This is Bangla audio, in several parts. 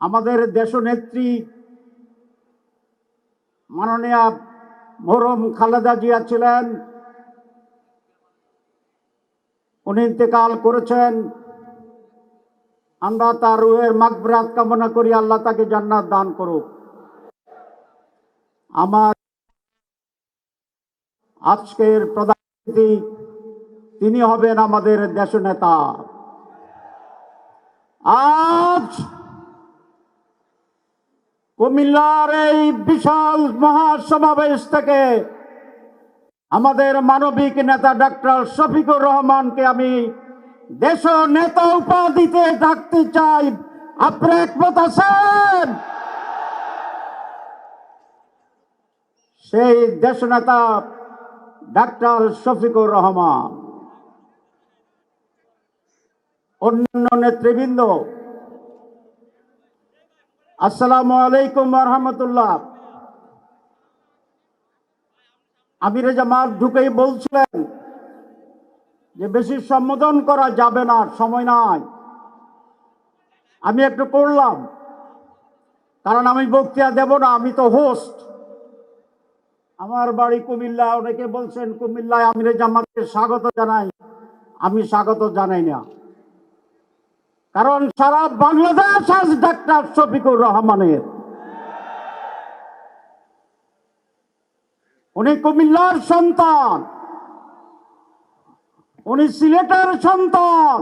আমাদের দেশনেত্রী মাননীয়া মরহুম খালেদা জিয়া ছিলেন, উনি ইন্তেকাল করেছেন। আমরা তার রুহের মাগফিরাত কামনা করি, আল্লাহ তাকে জান্নাত দান করুক। আমার আজকের প্রধান অতিথি তিনি হবেন আমাদের দেশনেতা। আজ কুমিল্লার এই বিশাল মহাসমাবেশ থেকে আমাদের মানবিক নেতা ডক্টর শফিকুর রহমানকে আমি দেশ নেতা উপাধিতে ডাকতে চাই। আপনি একমত আছেন? সেই দেশ নেতা ডক্টর শফিকুর রহমান, অন্যান্য নেতৃবৃন্দ, আসসালামু আলাইকুম ওয়া রাহমাতুল্লাহ। আমিরে জামাত ঢুকেই বলছিলেন যে বেশি সম্বোধন করা যাবে না, সময় নাই। আমি একটু করলাম, কারণ আমি বক্তৃতা দেব না, আমি তো হোস্ট। আমার বাড়ি কুমিল্লা, অনেকে বলছেন কুমিল্লায় আমিরে জামাতকে স্বাগত জানাই। আমি স্বাগত জানাই না, কারণ সারা বাংলাদেশ আজ ডাক্তার শফিকুর রহমানের। উনি কুমিল্লার সন্তান, উনি সিলেটের সন্তান,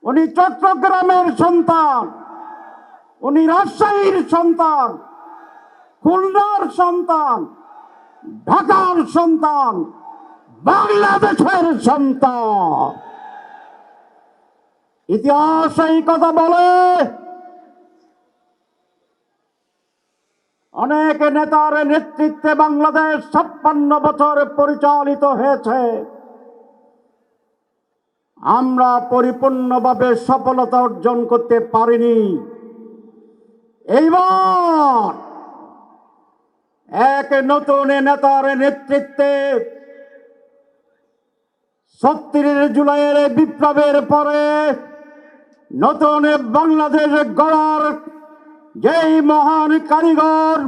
উনি চট্টগ্রামের সন্তান, উনি রাজশাহীর সন্তান, খুলনার সন্তান, ঢাকার সন্তান, বাংলাদেশের সন্তান। ইতিহাস এই কথা বলে। অনেক নেতার নেতৃত্বে বাংলাদেশ 56 বছর পরিচালিত হয়েছে। আমরা পরিপূর্ণভাবে সফলতা অর্জন করতে পারিনি। এইবার এক নতুন নেতার নেতৃত্বে ৩৬ জুলাইয়ের বিপ্লবের পরে নতুন বাংলাদেশ গড়ার যেই মহান কারিগর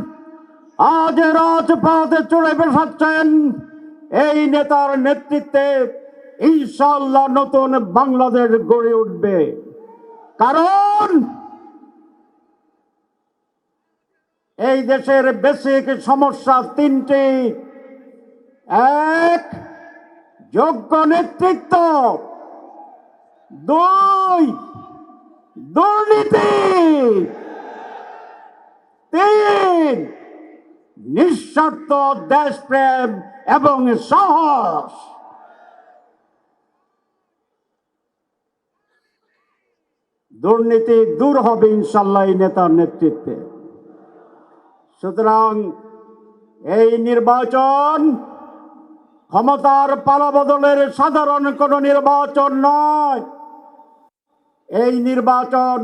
আজ রাজপথে চড়ে বসাচ্ছেন, এই নেতার নেতৃত্বে ইনশাআল্লাহ নতুন বাংলাদেশ গড়ে উঠবে। কারণ এই দেশের বেসিক সমস্যা তিনটি। এক, যোগ্য নেতৃত্ব। দুই, দুর্নীতি। তিন, নিঃস্বার্থ দেশপ্রেম এবং সাহস। দুর্নীতি দূর হবে ইনশাআল্লাহ এই নেতার নেতৃত্বে। সুতরাং এই নির্বাচন ক্ষমতার পালাবদলের সাধারণ কোন নির্বাচন নয়। এই নির্বাচন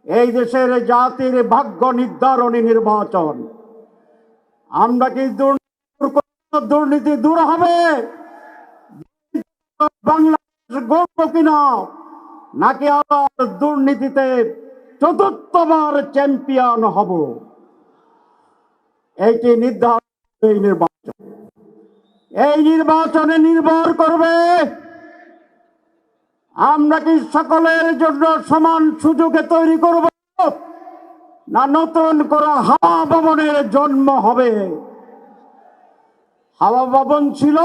এই দেশের জাতির ভাগ্য নির্ধারণী নির্বাচন। আমরা কি দুর্নীতি দূর হবে, বাংলাদেশ গর্ব কিনা, নাকি আবার দুর্নীতিতে চতুর্থবার চ্যাম্পিয়ন হব? এইটি নির্ধারণ এই নির্বাচন। এই নির্বাচনে নির্ভর করবে আমরা কি সকলের জন্য সমান সুযোগে তৈরি করব, না নতুন করে হাওয়া ভবনের জন্ম হবে। হাওয়া ভবন ছিল,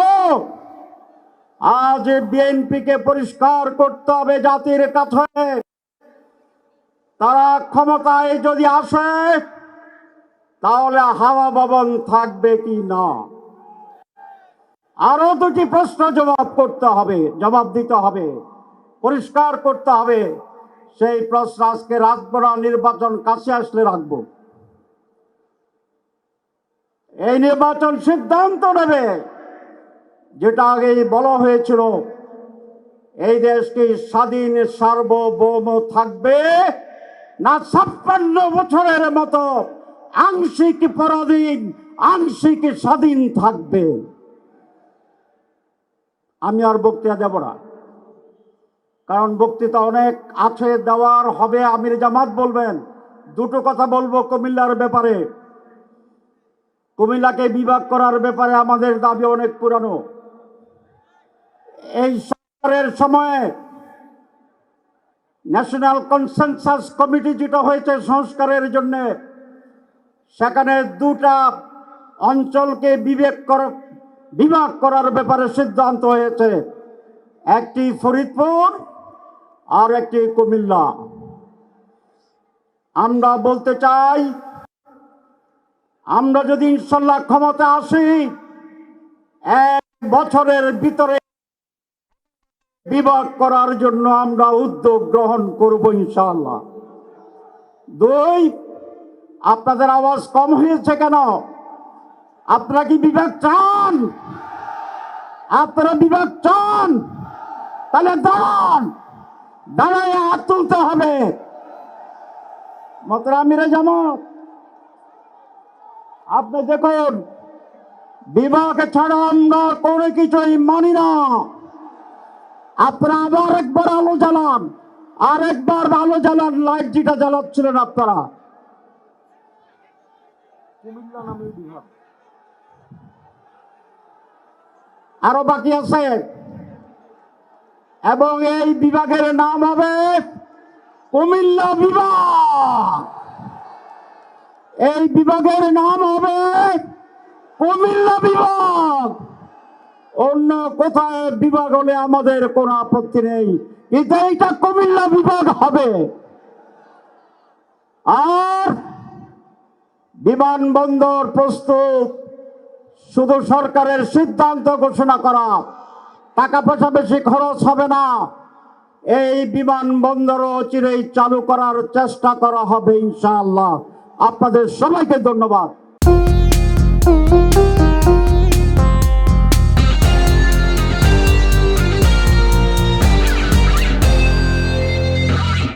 আজ বিএনপিকে পরিষ্কার করতে হবে জাতির কাছে। তারা ক্ষমতায় যদি আসে তাহলে হাওয়া ভবন থাকবে কি না। আরো দুটি প্রশ্ন জবাব দিতে হবে, পরিষ্কার করতে হবে। সেই প্রশ্ন আজকে রাখবো না, নির্বাচন কাছে আসলে রাখবো। এই নির্বাচন সিদ্ধান্ত নেবে, যেটা আগেই বলা হয়েছিল, এই দেশ কি স্বাধীন সার্বভৌম থাকবে, না 56 বছরের মতো আংশিক পরাধীন আংশিক স্বাধীন থাকবে। আমি আর বক্তৃতা দেব না। কারণ বক্তৃতা অনেক আছে, দেওয়ার হবে। আমির জামাত বলবেন। দুটো কথা বলবো কুমিল্লার ব্যাপারে। কুমিল্লাকে বিভাগ করার ব্যাপারে আমাদের দাবি অনেক পুরানো। এই সরকারের সময়ে ন্যাশনাল কনসেনসাস কমিটি যেটা হয়েছে সংস্কারের জন্য, সেখানে দুটা অঞ্চলকে বিভাগ করার ব্যাপারে সিদ্ধান্ত হয়েছে, একটি ফরিদপুর আর একটি কুমিল্লা। আমরা বলতে চাই, আমরা যদি ইনশাল্লাহ ক্ষমতা আসি, 1 বছরের ভিতরে বিভাগ করার জন্য আমরা উদ্যোগ গ্রহণ করব ইনশাআল্লাহ। 2, আপনাদের আওয়াজ কম হয়েছে কেন? আপনারা কি বিভাগ চান? আপনারা বিভাগ চান? তাহলে দাঁড়ায় হাত তুলতে হবে। মোহতারাম আমির জামাত, আপনি দেখুন, বিভাগ ছাড়া আমরা কোনো কিছুই মানি না। আপনারা আবার একবার আলো জ্বালান, আর একবার আলো জ্বালান, লাইট যেটা জ্বালাচ্ছিলেন আপনারা। কুমিল্লা নামে বিভাগ আরো বাকি আছে, এবং এই বিভাগের নাম হবে কুমিল্লা বিভাগ। এই বিভাগের নাম হবে কুমিল্লা বিভাগ। অন্য কোথায় বিভাগ হলে আমাদের কোনো আপত্তি নেই, কিন্তু এইটা কুমিল্লা বিভাগ হবে। আর বিমানবন্দর প্রস্তুত, শুধু সরকারের সিদ্ধান্ত ঘোষণা করা, টাকা পয়সা বেশি খরচ হবে না। এই বিমানবন্দরও চিরেই চালু করার চেষ্টা করা হবে ইনশাআল্লাহ। আপনাদের সবাইকে ধন্যবাদ।